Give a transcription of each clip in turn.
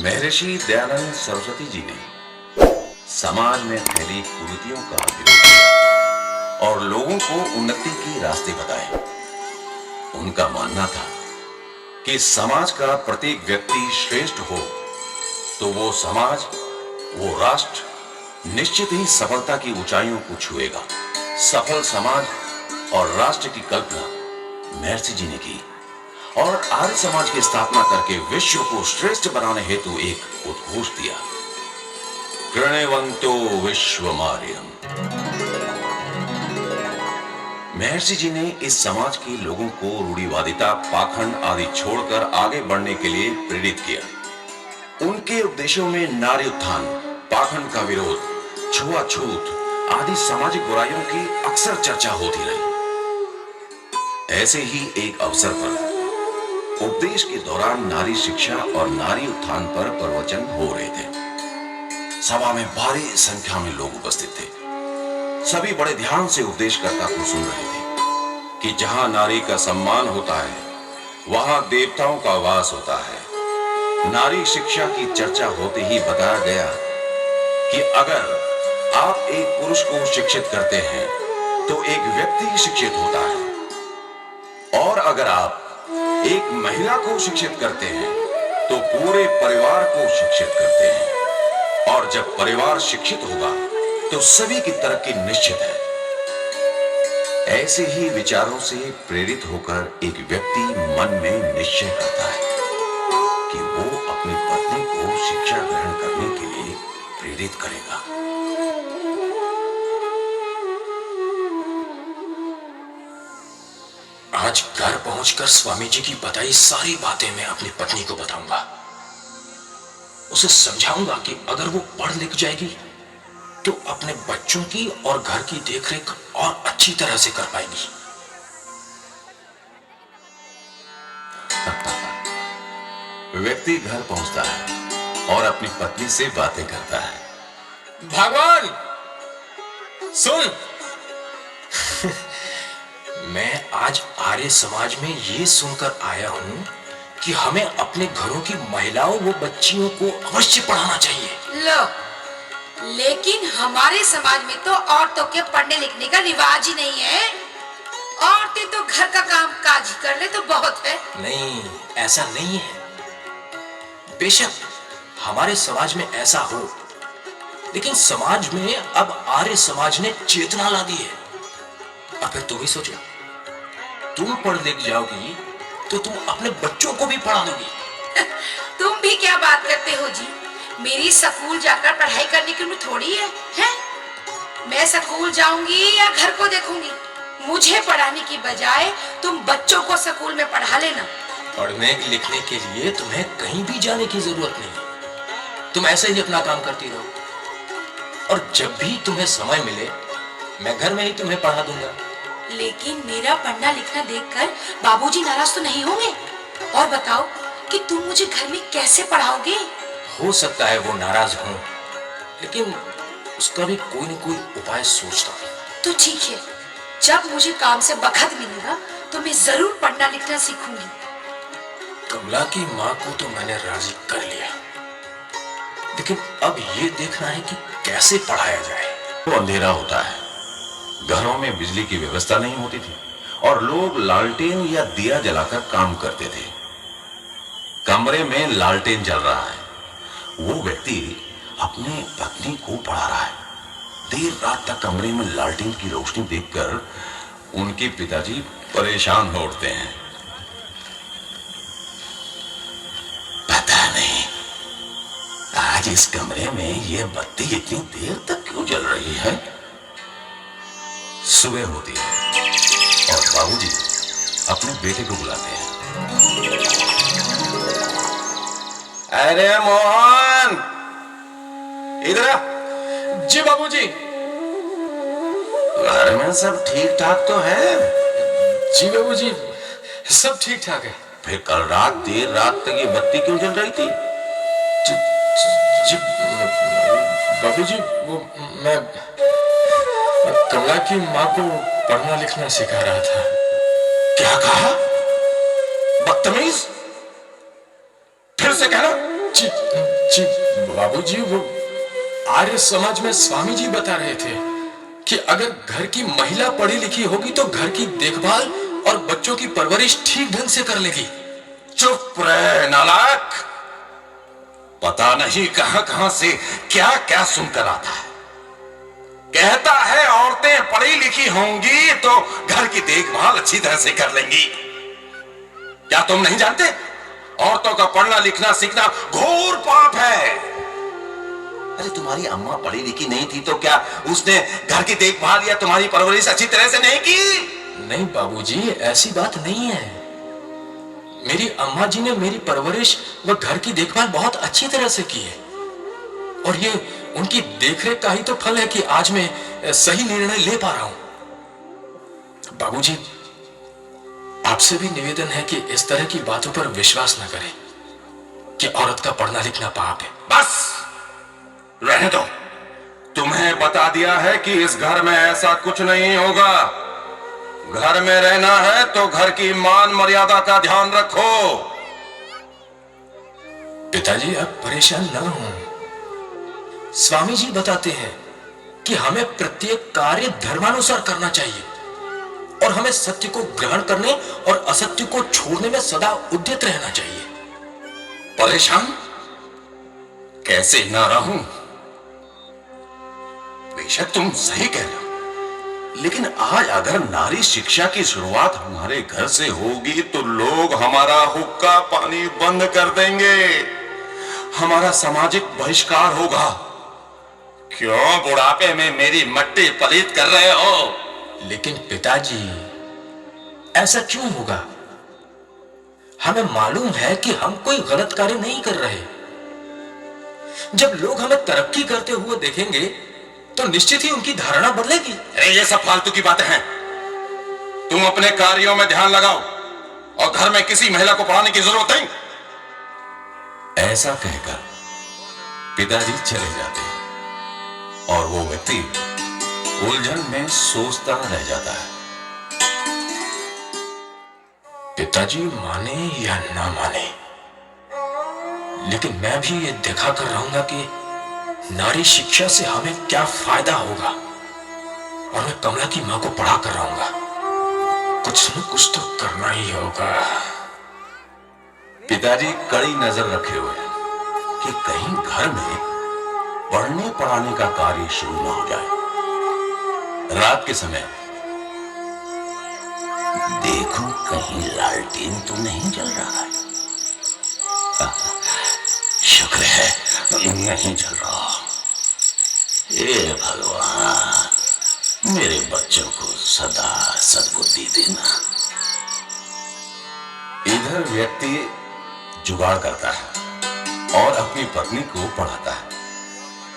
महर्षि दयानंद सरस्वती जी ने समाज में फैली कुरीतियों का विरोध किया और लोगों को उन्नति के रास्ते बताए। उनका मानना था कि समाज का प्रत्येक व्यक्ति श्रेष्ठ हो तो वो समाज, वो राष्ट्र निश्चित ही सफलता की ऊंचाइयों को छुएगा। सफल समाज और राष्ट्र की कल्पना महर्षि जी ने की और आर्य समाज की स्थापना करके विश्व को श्रेष्ठ बनाने हेतु एक उद्घोष दिया, कृण्वन्तो विश्वमार्यम्। महर्षि जी ने इस समाज के लोगों को रूढ़िवादिता, पाखंड आदि छोड़कर आगे बढ़ने के लिए प्रेरित किया। उनके उपदेशों में नारी उत्थान, पाखंड का विरोध, छुआछूत आदि सामाजिक बुराइयों की अक्सर चर्चा होती रही। ऐसे ही एक अवसर पर उपदेश के दौरान नारी शिक्षा और नारी उत्थान पर प्रवचन हो रहे थे। सभा में भारी संख्या में लोग उपस्थित थे। सभी बड़े ध्यान से उपदेशकर्ता को सुन रहे थे कि जहां नारी का सम्मान होता है वहां देवताओं का वास होता है। नारी शिक्षा की चर्चा होते ही बताया गया कि अगर आप एक पुरुष को शिक्षित करते हैं तो एक व्यक्ति शिक्षित होता है, और अगर आप एक महिला को शिक्षित करते हैं तो पूरे परिवार को शिक्षित करते हैं, और जब परिवार शिक्षित होगा तो सभी की तरक्की निश्चित है। ऐसे ही विचारों से प्रेरित होकर एक व्यक्ति मन में निश्चय करता है कि वो अपनी पत्नी को शिक्षा ग्रहण करने के लिए प्रेरित करेगा। आज घर पहुंचकर स्वामी जी की बताई सारी बातें मैं अपनी पत्नी को बताऊंगा। उसे समझाऊंगा कि अगर वो पढ़ लिख जाएगी तो अपने बच्चों की और घर की देखरेख और अच्छी तरह से कर पाएगी। व्यक्ति घर पहुंचता है और अपनी पत्नी से बातें करता है। भगवान सुन, मैं आज आर्य समाज में ये सुनकर आया हूं कि हमें अपने घरों की महिलाओं व बच्चियों को अवश्य पढ़ाना चाहिए। लो, लेकिन हमारे समाज में तो औरतों के पढ़ने लिखने का रिवाज ही नहीं है। औरतें तो घर का काम काज ही कर ले तो बहुत है। नहीं, ऐसा नहीं है। बेशक हमारे समाज में ऐसा हो, लेकिन समाज में अब आर्य समाज ने चेतना ला दी है। अब फिर तुम ही सोचो, तुम पढ़ लिख जाओगी तो तुम अपने बच्चों को भी पढ़ा दोगी। तुम भी क्या बात करते हो जी? मेरी स्कूल जाकर पढ़ाई करने की उम्र थोड़ी है, हैं? मैं स्कूल जाऊंगी या घर को देखूंगी? मुझे पढ़ाने की बजाय तुम बच्चों को स्कूल में पढ़ा लेना। पढ़ने लिखने के लिए तुम्हें कहीं भी जाने की जरूरत नहीं। तुम ऐसे ही अपना काम करती रहो, और जब भी तुम्हें समय मिले मैं घर में ही तुम्हें पढ़ा दूंगा। लेकिन मेरा पढ़ना लिखना देखकर बाबूजी नाराज तो नहीं होंगे? और बताओ कि तुम मुझे घर में कैसे पढ़ाओगे? हो सकता है वो नाराज हों, लेकिन उसका भी कोई न कोई उपाय सोचता हूं। तो ठीक है, जब मुझे काम से वक्त मिलेगा तो मैं जरूर पढ़ना लिखना सीखूंगी। कमला की माँ को तो मैंने राजी कर लिया, लेकिन अब ये देखना है कि कैसे पढ़ाया जाए। तो अंधेरा होता है, घरों में बिजली की व्यवस्था नहीं होती थी और लोग लालटेन या दिया जलाकर काम करते थे। कमरे में लालटेन जल रहा है, वो व्यक्ति अपने पत्नी को पढ़ा रहा है। देर रात तक कमरे में लालटेन की रोशनी देखकर उनके पिताजी परेशान हो उठते हैं। पता नहीं आज इस कमरे में ये बत्ती इतनी देर तक क्यों जल रही है। सुबह होती है और बाबूजी अपने बेटे को बुलाते हैं। अरे मोहन, इधर आ। जी बाबूजी। घर में सब ठीक ठाक तो है? जी बाबूजी, सब ठीक ठाक है। फिर कल रात देर रात तक ये बत्ती क्यों जल रही थी? जी बाबूजी, वो मैं कमला की माँ को पढ़ना लिखना सिखा रहा था। क्या कहा? बदतमीज, फिर से कहना। जी जी जी बाबूजी, वो आर्य समाज में स्वामी जी बता रहे थे कि अगर घर की महिला पढ़ी लिखी होगी तो घर की देखभाल और बच्चों की परवरिश ठीक ढंग से कर लेगी। चुप रहे नालायक। पता नहीं कहां कहां से क्या क्या सुनकर आता है। कहता है औरतें पढ़ी लिखी होंगी तो घर की देखभाल अच्छी तरह से कर लेंगी। क्या तुम नहीं जानते? औरतों का पढ़ना लिखना सीखना घोर पाप है। अरे तुम्हारी अम्मा पढ़ी लिखी नहीं थी तो क्या उसने घर की देखभाल या तुम्हारी परवरिश अच्छी तरह से नहीं की? नहीं बाबूजी, ऐसी बात नहीं है। मेरी अम्मा जी ने मेरी परवरिश व घर की देखभाल बहुत अच्छी तरह से की है, और ये उनकी देखरेख का ही तो फल है कि आज मैं सही निर्णय ले पा रहा हूं। बाबूजी, आपसे भी निवेदन है कि इस तरह की बातों पर विश्वास न करें कि औरत का पढ़ना लिखना पाप है। बस रहने दो। तुम्हें बता दिया है कि इस घर में ऐसा कुछ नहीं होगा। घर में रहना है तो घर की मान मर्यादा का ध्यान रखो। पिताजी, आप परेशान न हो। स्वामी जी बताते हैं कि हमें प्रत्येक कार्य धर्मानुसार करना चाहिए और हमें सत्य को ग्रहण करने और असत्य को छोड़ने में सदा उद्यत रहना चाहिए। परेशान कैसे ना रहूं? बेशक तुम सही कह रहे हो, लेकिन आज अगर नारी शिक्षा की शुरुआत हमारे घर से होगी तो लोग हमारा हुक्का पानी बंद कर देंगे, हमारा सामाजिक बहिष्कार होगा। क्यों बुढ़ापे में मेरी मट्टी पलीत कर रहे हो? लेकिन पिताजी, ऐसा क्यों होगा? हमें मालूम है कि हम कोई गलत कार्य नहीं कर रहे। जब लोग हमें तरक्की करते हुए देखेंगे तो निश्चित ही उनकी धारणा बदलेगी। अरे ये सब फालतू की बातें हैं। तुम अपने कार्यों में ध्यान लगाओ और घर में किसी महिला को पढ़ाने की जरूरत नहीं। ऐसा कहकर पिताजी चले जाते हैं और वो व्यक्ति उलझन में सोचता रह जाता है। पिताजी माने या ना माने, लेकिन मैं भी ये देखा कर रहूंगा कि नारी शिक्षा से हमें क्या फायदा होगा, और मैं कमला की मां को पढ़ा कर रहूंगा। कुछ न कुछ तो करना ही होगा। पिताजी कड़ी नजर रखे हुए हैं कि कहीं घर में पढ़ने पढ़ाने का कार्य शुरू ना हो जाए। रात के समय देखो कहीं लालटेन तो नहीं जल रहा है। शुक्र है नहीं जल रहा। हे भगवान, मेरे बच्चों को सदा सद्बुद्धि देना। इधर व्यक्ति जुगाड़ करता है और अपनी पत्नी को पढ़ाता है।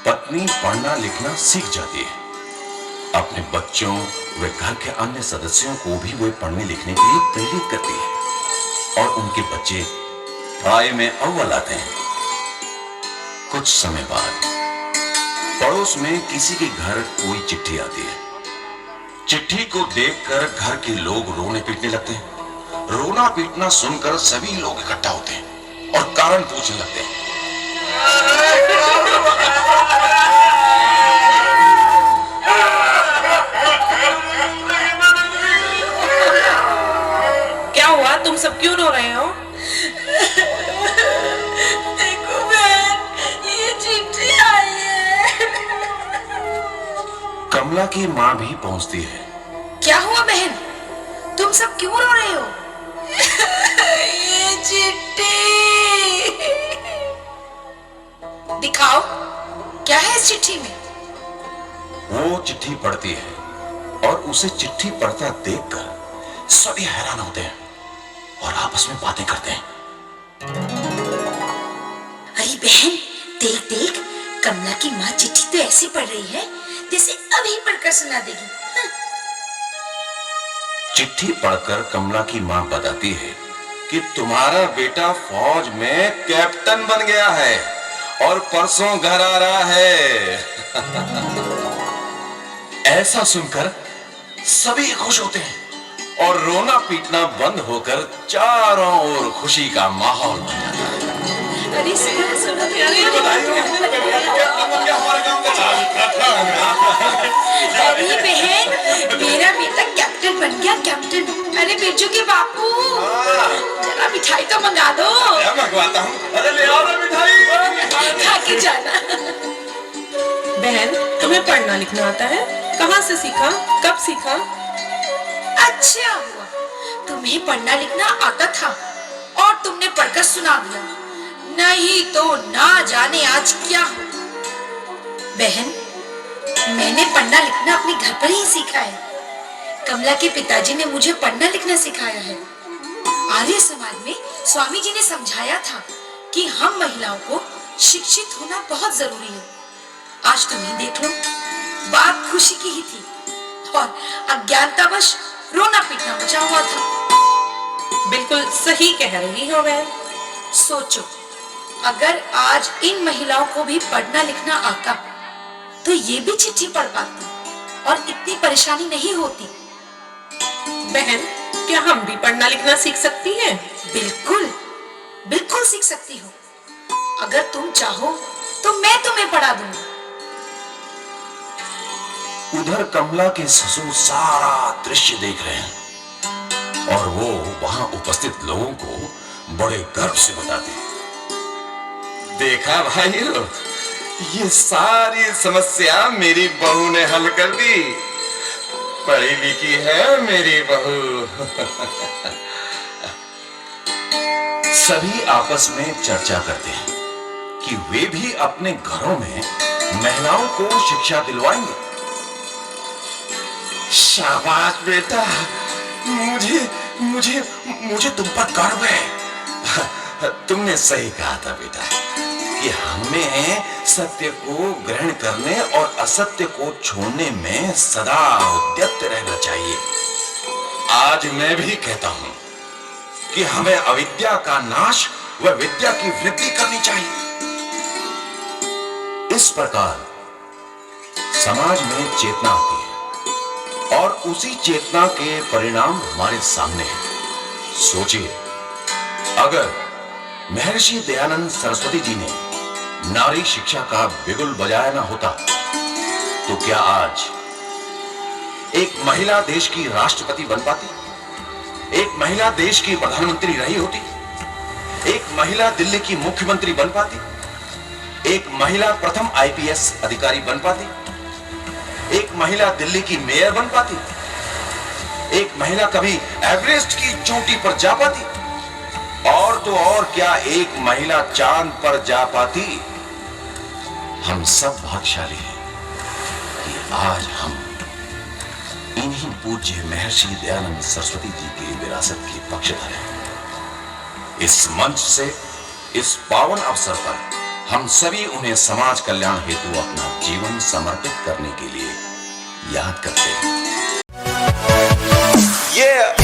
पत्नी पढ़ना लिखना सीख जाती है। अपने बच्चों व घर के अन्य सदस्यों को भी वो पढ़ने लिखने के लिए प्रेरित करती है और उनके बच्चे पढ़ाई में अव्वल आते हैं। कुछ समय बाद पड़ोस में किसी के घर कोई चिट्ठी आती है। चिट्ठी को देखकर घर के लोग रोने पीटने लगते हैं। रोना पीटना सुनकर सभी लोग इकट्ठा होते हैं और कारण पूछने लगते हैं। क्या हुआ? तुम सब क्यों रो रहे हो? देखो बहन, ये चिट्ठी आई है। कमला की मां भी पहुंचती है। क्या हुआ बहन? तुम सब क्यों रो रहे हो? ये चिट्ठी दिखाओ, क्या है इस चिट्ठी में? वो चिट्ठी पढ़ती है और उसे चिट्ठी पढ़ता देखकर सभी हैरान होते हैं और आपस में बातें करते हैं। अरे बहन, देख देख, कमला की माँ चिट्ठी तो ऐसे पढ़ रही है जैसे अभी पढ़कर सुना देगी। हाँ। चिट्ठी पढ़कर कमला की मां बताती है कि तुम्हारा बेटा फौज में कैप्टन बन गया है और परसों घर आ रहा है। ऐसा सुनकर सभी खुश होते हैं और रोना पीटना बंद होकर चारों ओर खुशी का माहौल बन जाता है। अरे सुनो सुनो अरे बहन, मेरा बेटा कैप्टन बन गया, कैप्टन। अरे बिरजू के बापू, जरा मिठाई तो मंगा दो। मंगवाता हूँ। अरे ले आओ ना मिठाई, खा के जाना। बहन, तुम्हें पढ़ना लिखना आता है? कहाँ से सीखा, कब सीखा? अच्छा हुआ तुम्हें पढ़ना लिखना आता था और तुमने पढ़कर सुना दिया, नहीं तो ना जाने आज क्या हो। बहन, मैंने पढ़ना लिखना अपने घर पर ही सीखा है। कमला के पिताजी ने मुझे पढ़ना लिखना सिखाया है। आर्य समाज में स्वामी जी ने समझाया था कि हम महिलाओं को शिक्षित होना बहुत जरूरी है। आज तुम ही देख लो, बात खुशी की ही थी और अज्ञानतावश रोना पीटना मचा हुआ था। बिल्कुल सही कह रही हो बहन। सोचो, अगर आज इन महिलाओं को भी पढ़ना लिखना आता तो ये भी चिट्ठी पढ़ पाती और इतनी परेशानी नहीं होती। बहन, क्या हम भी पढ़ना लिखना सीख सकती हैं? बिल्कुल बिल्कुल सीख सकती हो। अगर तुम चाहो तो मैं तुम्हें पढ़ा दूंगी। उधर कमला के ससुर सारा दृश्य देख रहे हैं और वो वहां उपस्थित लोगों को बड़े गर्व से बताते हैं, देखा भाइयों, ये सारी समस्या मेरी बहू ने हल कर दी। पढ़ी लिखी है मेरी बहू। सभी आपस में चर्चा करते हैं कि वे भी अपने घरों में महिलाओं को शिक्षा दिलवाएंगे। शाबाश बेटा, मुझे मुझे मुझे तुम पर गर्व है। तुमने सही कहा था बेटा कि हमें सत्य को ग्रहण करने और असत्य को छोड़ने में सदा उद्यत रहना चाहिए। आज मैं भी कहता हूं कि हमें अविद्या का नाश व विद्या की वृद्धि करनी चाहिए। इस प्रकार समाज में चेतना आती है और उसी चेतना के परिणाम हमारे सामने हैं। सोचिए, अगर महर्षि दयानंद सरस्वती जी ने नारी शिक्षा का बिगुल बजाया ना होता तो क्या आज एक महिला देश की राष्ट्रपति बन पाती? एक महिला देश की प्रधानमंत्री रही होती? एक महिला दिल्ली की मुख्यमंत्री बन पाती? एक महिला प्रथम आईपीएस अधिकारी बन पाती? एक महिला दिल्ली की मेयर बन पाती? एक महिला कभी एवरेस्ट की चोटी पर जा पाती? और तो और क्या एक महिला चांद पर जा पाती? हम सब भाग्यशाली हैं कि आज हम इन्हीं पूज्य महर्षि दयानंद सरस्वती जी की विरासत के पक्षधर हैं। इस मंच से, इस पावन अवसर पर हम सभी उन्हें समाज कल्याण हेतु अपना जीवन समर्पित करने के लिए याद करते हैं। Yeah!